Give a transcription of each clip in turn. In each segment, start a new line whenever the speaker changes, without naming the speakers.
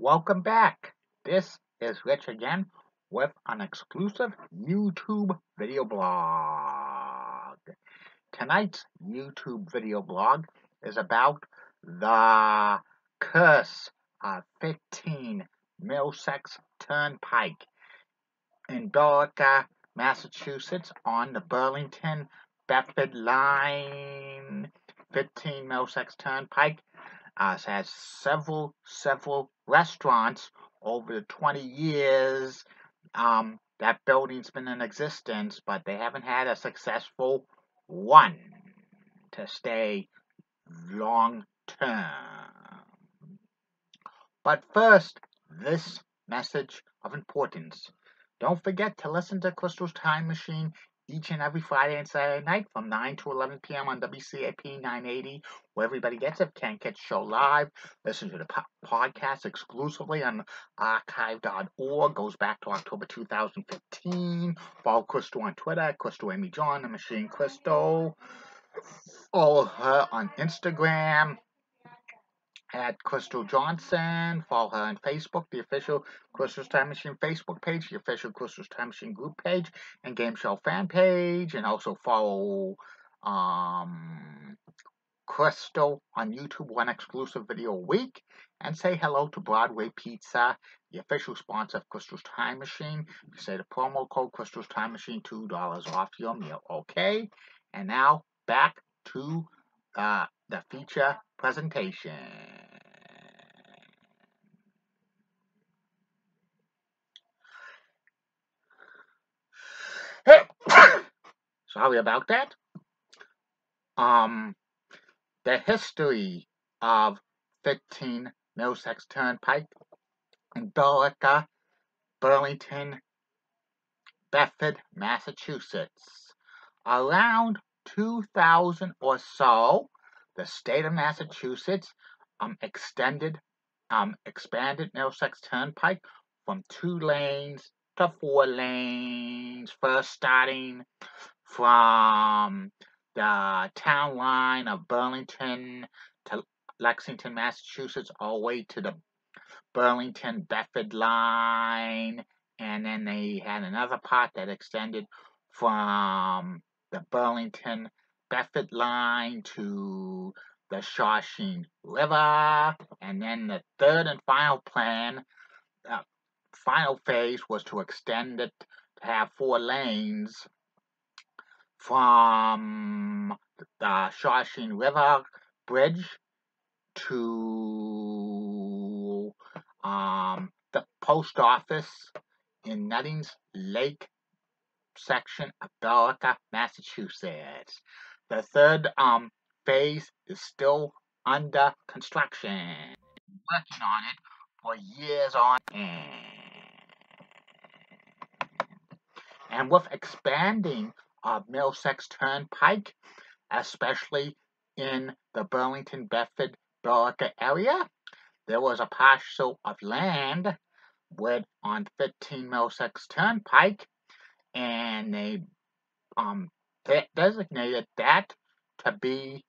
Welcome back. This is Rich again with an exclusive YouTube video blog. Tonight's YouTube video blog is about the curse of 15 Middlesex Turnpike in Billerica, Massachusetts on the Burlington Bedford line. 15 Middlesex Turnpike has several restaurants over the 20 years that building's been in existence, but they haven't had a successful one to stay long term. But first, this message of importance. Don't forget to listen to Crystal's Time Machine each and every Friday and Saturday night from 9 to 11 p.m. on WCAP 980, where everybody gets it. Can't catch the show live. Listen to the podcast exclusively on archive.org. Goes back to October 2015. Follow Crystal on Twitter, Crystal Amy John, the Machine Crystal. Follow her on Instagram at Crystal Johnson. Follow her on Facebook, the official Crystal's Time Machine Facebook page, the official Crystal's Time Machine group page, and Game Show fan page. And also follow Crystal on YouTube, one exclusive video a week. And say hello to Broadway Pizza, the official sponsor of Crystal's Time Machine. You say the promo code Crystal's Time Machine, $2 off your meal. Okay? And now back to the feature presentation. Sorry about that. The history of 15 Middlesex Turnpike in Billerica, Burlington, Bedford, Massachusetts. Around 2000 or so, the state of Massachusetts expanded Middlesex Turnpike from 2 lanes to 4 lanes, first starting from the town line of Burlington to Lexington, Massachusetts, all the way to the Burlington-Bedford line, and then they had another part that extended from the Burlington-Bedford line to the Shawshene River, and then the third and final phase was to extend it to have 4 lanes from the Shawshene River Bridge to the post office in Nuttings Lake section of Billerica, Massachusetts. The third phase is still under construction. Working on it for years on end. And with expanding of Middlesex Turnpike, especially in the Burlington-Bedford Billerica area, there was a parcel of land on 15 Middlesex Turnpike, and they designated that to be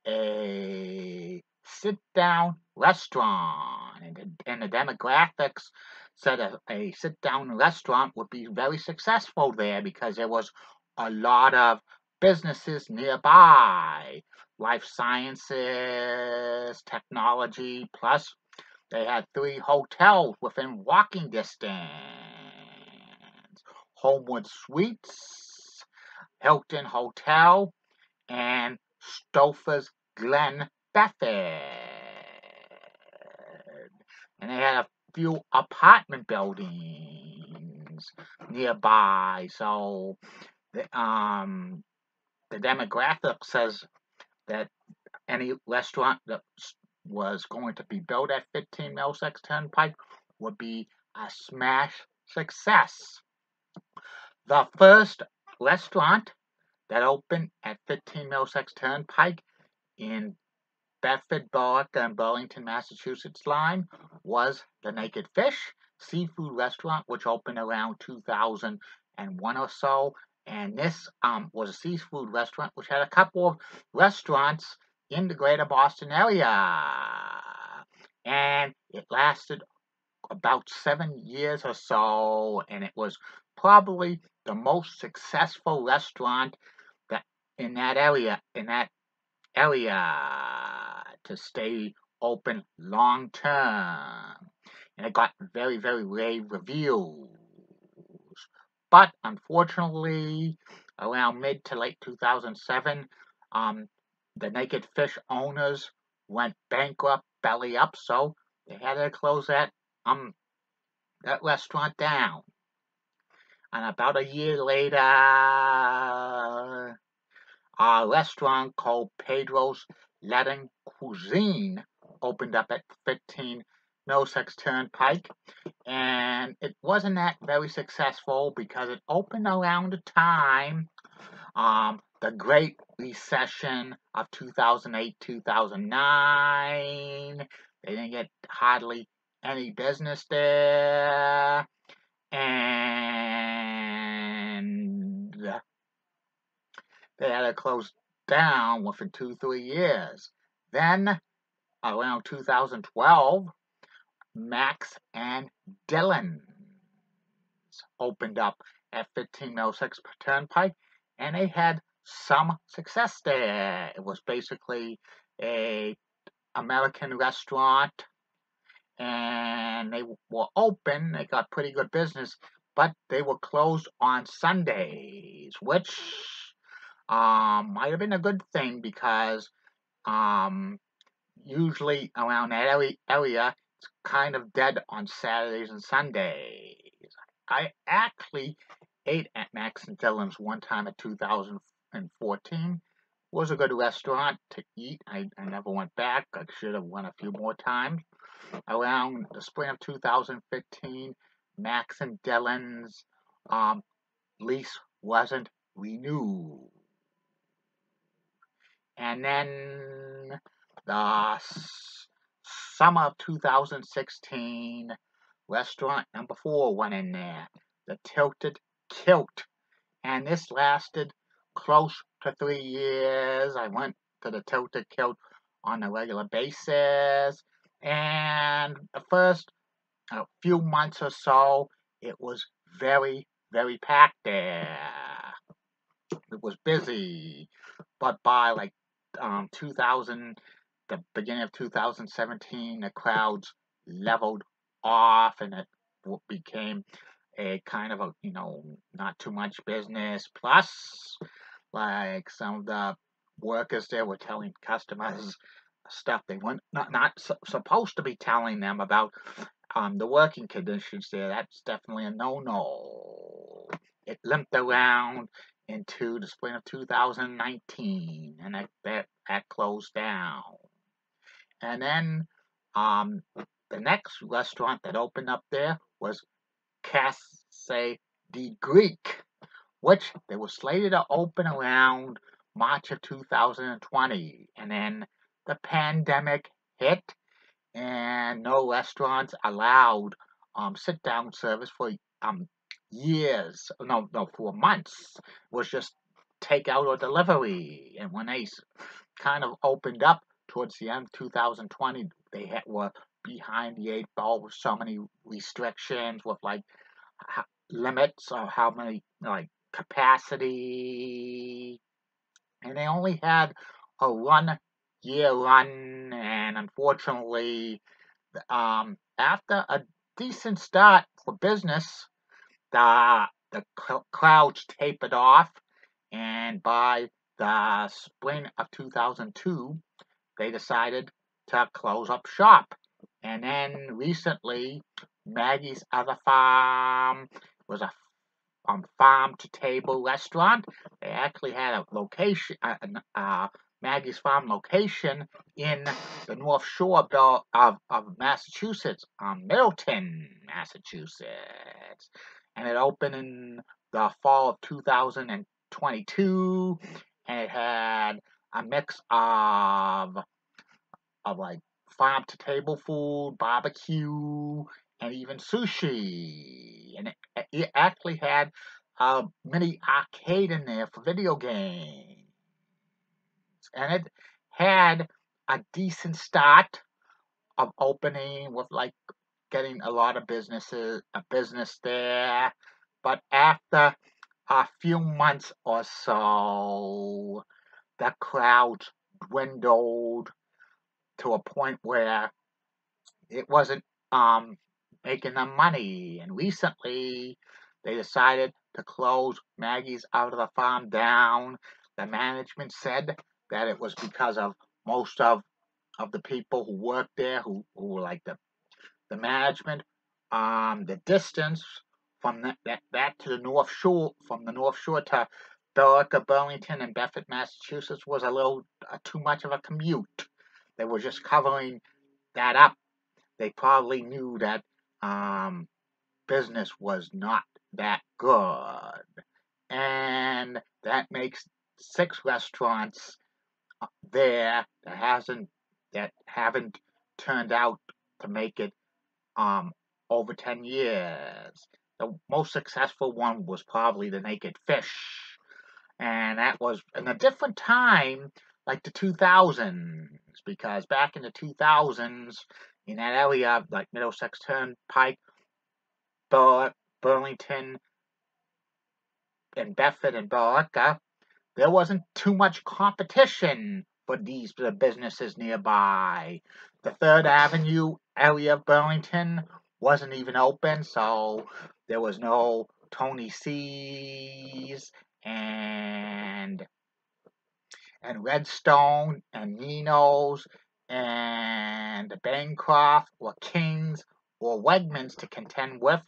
a sit-down restaurant, and the demographics said a sit-down restaurant would be very successful there because there was a lot of businesses nearby, life sciences, technology, plus they had 3 hotels within walking distance: Homewood Suites, Hilton Hotel, and Stouffer's Glen Bedford. And they had a few apartment buildings nearby, so the demographic says that any restaurant that was going to be built at 15 Middlesex Turnpike would be a smash success. The first restaurant that opened at 15 Middlesex Turnpike in Bedford, Billerica, and Burlington, Massachusetts line was the Naked Fish seafood restaurant, which opened around 2001 or so. And this was a seafood restaurant which had a couple of restaurants in the greater Boston area. And it lasted about 7 years or so, and it was probably the most successful restaurant that in that area to stay open long term, and it got very, very rave reviews. But unfortunately, around mid to late 2007, the Naked Fish owners went bankrupt, belly up, so they had to close that restaurant down. And about a year later, a restaurant called Pedro's Latin Cuisine opened up at 15 Middlesex Turnpike, and it wasn't that very successful because it opened around the time the Great Recession of 2008-2009. They didn't get hardly any business there, and they had to close down within 2-3 years. Then, around 2012, Max and Dylan's opened up at 15 Middlesex Turnpike, and they had some success there. It was basically a American restaurant, and they were open. They got pretty good business, but they were closed on Sundays, which might have been a good thing because usually around that area, it's kind of dead on Saturdays and Sundays. I actually ate at Max and Dylan's one time in 2014. It was a good restaurant to eat. I never went back. I should have went a few more times. Around the spring of 2015, Max and Dylan's lease wasn't renewed. And then the summer of 2016, restaurant number 4 went in there, the Tilted Kilt. And this lasted close to 3 years. I went to the Tilted Kilt on a regular basis. And the first few months or so, it was very, very packed there. It was busy. But by like the beginning of 2017, the crowds leveled off, and it became a kind of not too much business. Plus, like some of the workers there were telling customers stuff they weren't not supposed to be telling them about the working conditions there. That's definitely a no-no. It limped around into the spring of 2019, and that closed down. And then the next restaurant that opened up there was Casa de Greek, which they were slated to open around March of 2020. And then the pandemic hit, and no restaurants allowed sit-down service for years. No, for months. It was just takeout or delivery. And when they kind of opened up towards the end of 2020, they were behind the 8 ball with so many restrictions, with like limits of how many capacity, and they only had a 1-year run. And unfortunately, after a decent start for business, the crowds tapered off, and by the spring of 2002, they decided to close up shop. And then recently, Maggie's Other Farm was a farm-to-table restaurant. They actually had a location, Maggie's Farm location in the North Shore of Massachusetts, Middleton, Massachusetts. And it opened in the fall of 2022, and it had a mix of like farm-to-table food, barbecue, and even sushi. And it actually had a mini arcade in there for video games. And it had a decent start of opening with like getting a lot of business there. But after a few months or so, the crowds dwindled to a point where it wasn't making them money. And recently, they decided to close Maggie's Out of the Farm down. The management said that it was because of most of the people who worked there, who were like the management. The distance from that to the North Shore, from the North Shore to Billerica, Burlington, and Bedford, Massachusetts, was a little too much of a commute. They were just covering that up. They probably knew that business was not that good, and that makes 6 restaurants there that haven't turned out to make it over 10 years. The most successful one was probably the Naked Fish, and that was in a different time, like the 2000s, because back in the 2000s, in that area, like Middlesex Turnpike, Burlington, and Bedford and billerica, there wasn't too much competition for these businesses nearby. The 3rd Avenue area of Burlington wasn't even open, so there was no Tony C's and Redstone and Nino's and Bancroft or King's or Wegmans to contend with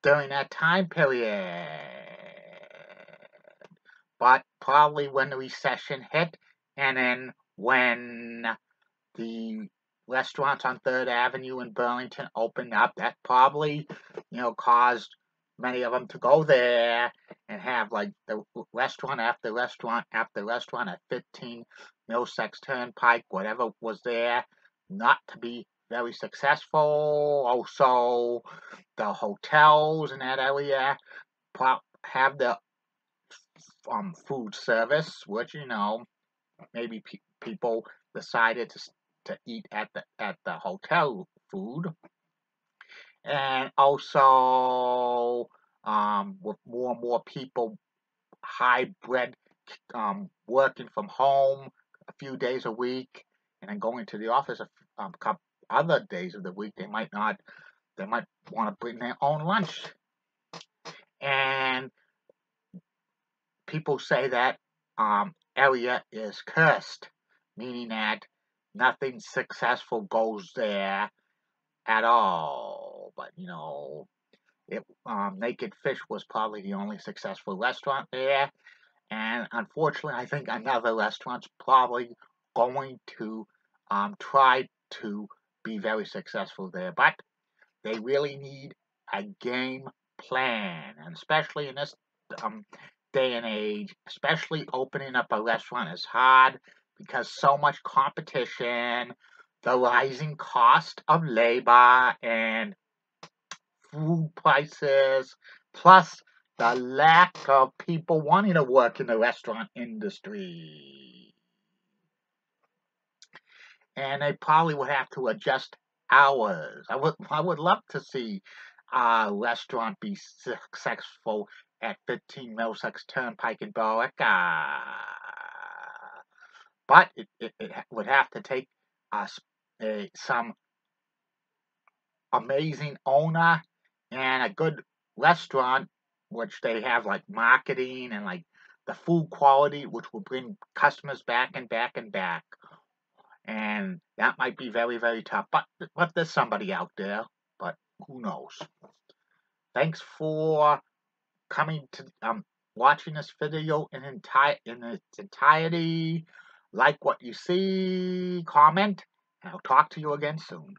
during that time period. But probably when the recession hit, and then when the restaurants on 3rd Avenue in Burlington opened up, that probably, caused many of them to go there and have like the restaurant after restaurant after restaurant at 15 Middlesex Turnpike, whatever was there, not to be very successful. Also, the hotels in that area have the food service, which maybe people decided to eat at the hotel food, and also with more and more people hybrid working from home a few days a week and then going to the office a couple other days of the week, they might want to bring their own lunch. And people say that area is cursed, meaning that nothing successful goes there at all. But Naked Fish was probably the only successful restaurant there, and unfortunately, I think another restaurant's probably going to try to be very successful there. But they really need a game plan, and especially in this day and age, especially opening up a restaurant is hard because so much competition, the rising cost of labor and food prices, plus the lack of people wanting to work in the restaurant industry. And they probably would have to adjust hours. I would love to see a restaurant be successful at 15 Middlesex Turnpike in billerica. But it would have to take some amazing owner and a good restaurant, which they have like marketing and like the food quality, which will bring customers back and back and back. And that might be very, very tough. But there's somebody out there. But who knows? Thanks for coming to watching this video in its entirety. Like what you see, comment, and I'll talk to you again soon.